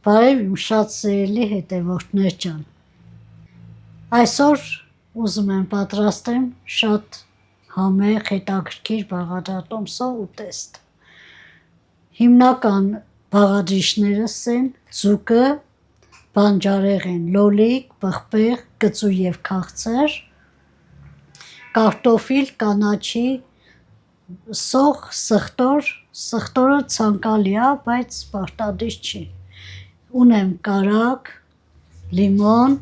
Բարև իմ շատ սիրելի հետևորդներ ջան։ Այսօր ուզում եմ պատրաստեմ շատ համեղ, հետաքրքիր բաղադրատոմսով ուտեստ։ Հիմնական բաղադրիչներս են ձուկը, բանջարեղեն, լոլիկ, պղպեղ, կծու և քաղցր, կարտոֆիլ, կանաչի, սոխ, սխտոր, սխտորը ցանկալի է, բայց պարտադիր չի։ Ունեմ կարագ, լիմոն,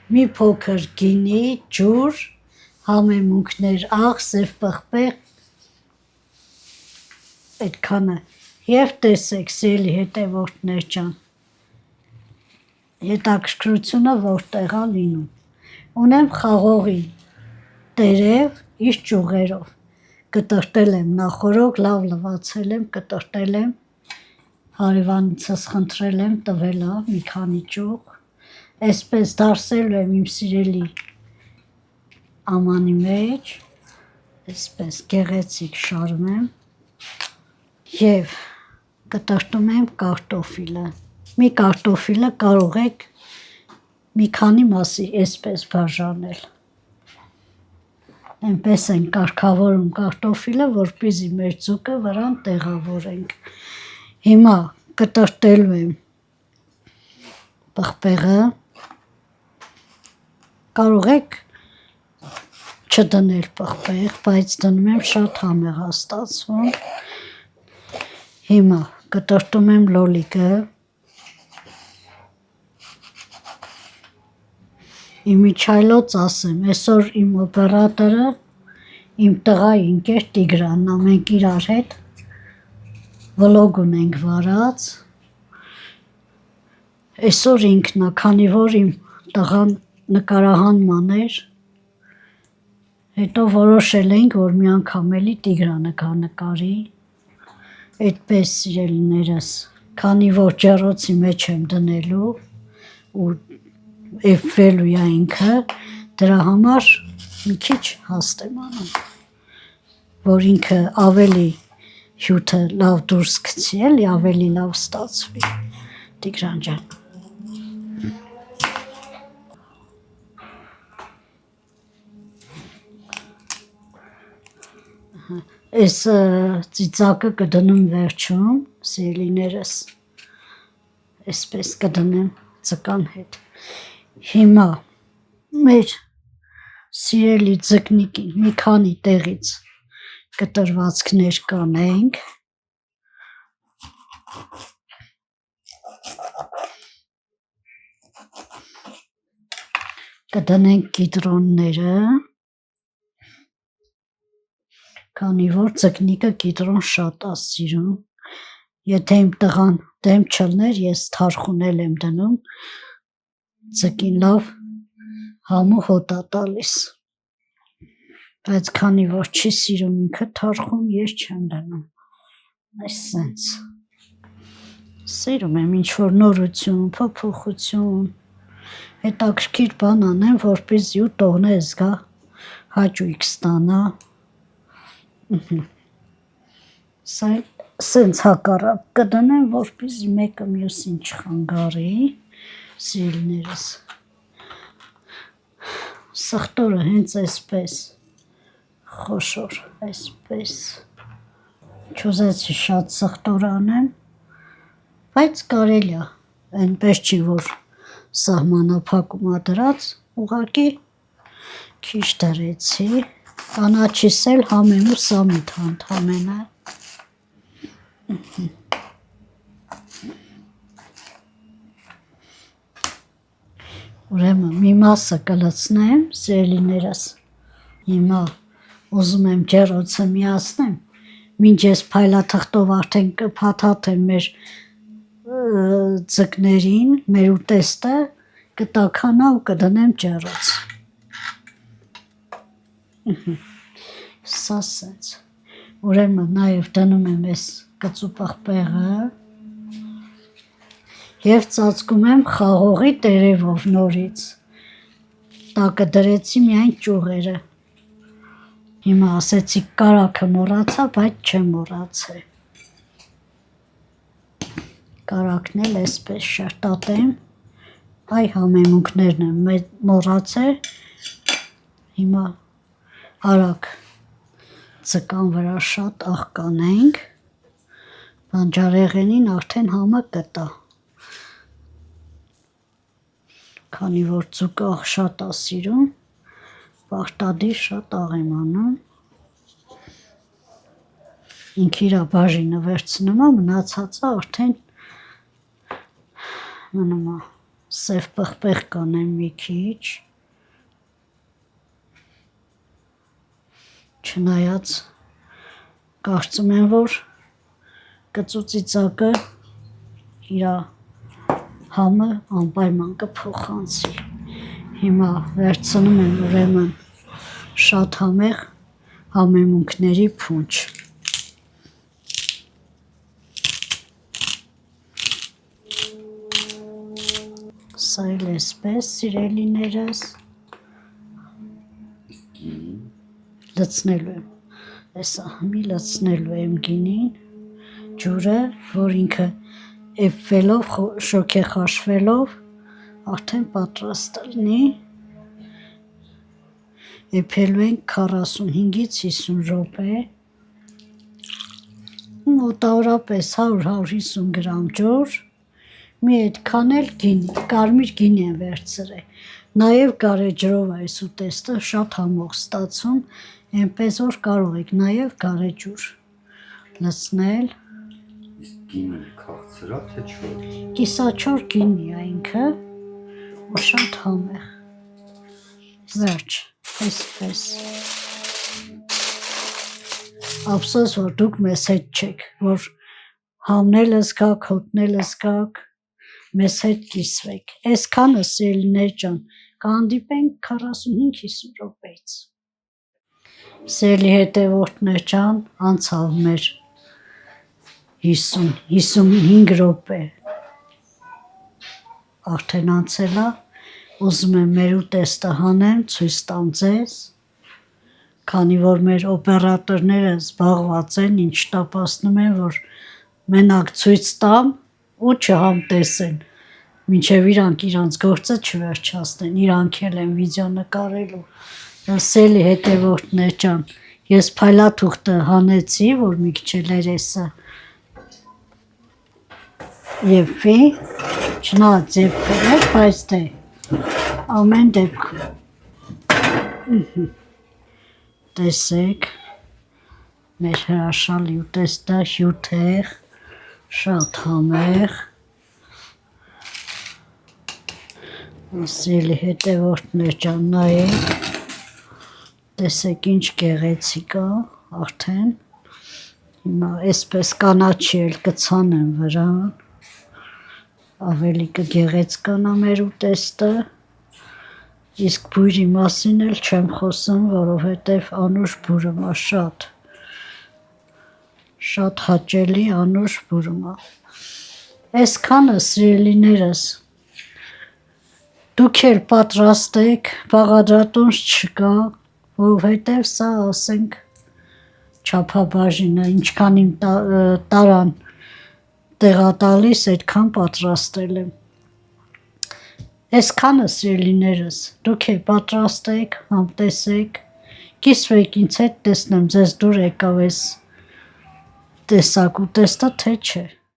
մի փոքր գինի, ջուր, համեմունքներ, աղ, սև պղպեղ, այդքանը։ Եվ տեսեք, սիրելի հետևորդներ ջան, հետաքրքրությունը որտեղ է լինում։ Ունեմ խաղողի տերև իր ճյուղերով։ Կտրտել եմ նախօրոք, լավ լվացել եմ, կտրտել եմ, հարևանիցս խնդրել եմ, տվել է մի քանի ճյուղ, այսպես դարսելու եմ իմ սիրելի ամանի մեջ, այսպես գեղեցիկ շարում եմ և կտրտում եմ կարտոֆիլը։ Մի կարտոֆիլը կարող եք մի քանի մասի այսպես բաժանել։ Այնպես են կարգավորում կարտոֆիլը, որպեսզի մեր ձուկը վրան տեղավորենք։ Հիմա կտրտելու եմ պղպեղը, կարող եք չդնել պղպեղ, բայց դնում եմ շատ համեղ է ստացվում։ Հիմա կտրտում եմ լոլիկը, իմիջիայլոց ասեմ, այսօր իմ օպերատորը իմ տղայի ընկեր Տիգրանն է, մենք իրար հետ վլոգ ունենք վարած, այսօր ինքն է, քանի որ իմ տղան նկարահանման էր, հետո որոշել ենք, որ մի անգամ էլի Տիգրանը գա նկարի, այդպես սիրելիներս, քանի որ ջեռոցի մեջ եմ դնելու ու էփվելու է ինքը, դրա համար մի քիչ հաստ եմ անում, որ ինքը ավելի հյութը լավ դուրս գցի, էլի ավելի լավ ստացվի, Տիգրան ջան։ Այս ծիծակը կդնում վերջում, սիրելիներս, այսպես կդնեմ ձկան հետ։ Հիմա մեր սիրելի ձկնիկին մի քանի տեղից կտրվածքներ կանենք։ Կդնենք կիտրոնները, քանի որ ձկնիկը կիտրոն շատ է սիրում։ Եթե իմ տղան դեմ չլներ, ես թարխուն եմ դնում, ձկին լավ համու հոտ է տալիս, բայց քանի որ չի սիրում ինքը թարխուն, ես չեմ դնում, այսպես։ Սիրում եմ ինչ-որ նորություն, փոփոխություն, հետաքրքիր բան անեմ, որպեսզի ուտողները զգա, հաճույք ստանա։ Սենց հակառակ կդնեմ, որպեսզի մեկը մյուսին չխանգարի, սիրելիներս։ Սխտորը հենց այսպես խոշոր, այսպես, չուզեցի շատ սխտոր անեմ, բայց կարելի է, այնպես չի, որ սահմանափակում է դրած, ուղղակի քիչ դրեցի, կանաչիս էլ համեմու սամիտ ընդամենը։ Ուրեմն մի մասը կլցնեմ, սիրելիներս, հիմա ուզում եմ ջեռոցը միացնեմ, մինչ ես փայլաթղթով արդեն կփաթաթեմ մեր ձկներին, մեր ուտեստը կտաքանա ու կդնեմ ջեռոց։ Սա սենց։ Ուրեմն նաև դնում եմ այս կծու պղպեղը և ծածկում եմ խաղողի տերևով նորից, տակը դրեցի միայն ճյուղերը։ Հիմա ասեցի կարագը մոռացա, բայց չեմ մոռացել։ կարակնել այսպես շերտատեմ, այ համեմունքներն եմ մոռացել, հիմա արագ ձկան վրա շատ աղ կանենք, բանջարեղենին արդեն համը կտա, քանի որ ձուկը աղ շատ է սիրում, պարտադիր շատ աղ եմ անում, ինքը իր բաժինը վերցնում է, մնացածը արդեն մնում է, սև պղպեղ կանեմ մի քիչ, չնայած կարծում եմ, որ կծուծիծակը իր համը անպայման կփոխանցի, հիմա վերցնում եմ ուրեմն շատ համեղ համեմունքների փունջ, սա էլ այսպես սիրելիներս, լցնելու եմ, այսա հիմի լցնելու եմ գինին, ջուրը, որ ինքը էպվելով, շոգեխաշվելով, արդեն պատրաստ լինի, էպելու ենք 45-ից 50 րոպե, մոտավորապես 100-150 գրամ ջուր, մի այդքան էլ գինի, կարմիր գինի եմ վերցրել, նաև գարեջրով այս ուտեստը շատ համող ստացում, այնպես որ կարող եք նաև գարեջուր լցնել, Գինը քաղցր է, թե չոր։ Կիսաչոր գինի է ինքը, ու շատ համեղ, վերջ, այսպես, ափսոս, որ դուք մեզ հետ չեք, որ համնել զգաք, հոտնել զգաք, մեզ հետ կիսվեք, այսքանը սիրելիներ ջան, կհանդիպենք 45-50 րոպեից, սիրելի հետևորդներ ջան, անցավ մեր 50-55 րոպե արդեն անցել է, ուզում եմ մեր ուտեստը հանեմ, ցույց տամ ձեզ, քանի որ մեր օպերատորները զբաղված են, ինչ տապացնում են, որ մենակ ցույց տամ ու չհամտեսեն, մինչև իրանք իրանց գործը չվերջացնեն, իրանք էլ են վիդեո նկարելու, սիրելի հետևորդներ ջան, ես փայլաթուղթը հանեցի, որ մի քիչ էլ երեսը եփվի, չնայած եփվել է, բայց դե ամեն դեպքում տեսեք մեր հրաշալի ուտեստը հյութեղ, շատ համեղ, սիրելի հետևորդներ ջան, նայեք, տեսեք ինչ գեղեցիկ է արդեն, հիմա այսպես կանաչի էլ կցանեմ վրան, ավելի կգեղեցկանա մեր ուտեստը, իսկ բույրի մասին էլ չեմ խոսում, որովհետև անուշ բուրում է շատ հաճելի անուշ բուրում է, այսքանը սիրելիներս, դուք էլ պատրաստեք, բաղադրատոմս չկա, որովհետև սա ասենք չափաբաժինը, ինչքան իմ տարան տեղատալիս, այդքան պատրաստել եմ, այսքանը սիրելիներս, դուք էլ պատրաստեք, համտեսեք, կիսվեք ինձ հետ, տեսնեմ ձեզ դուր եկավ այս տեսակ ուտեստը, թե չէ։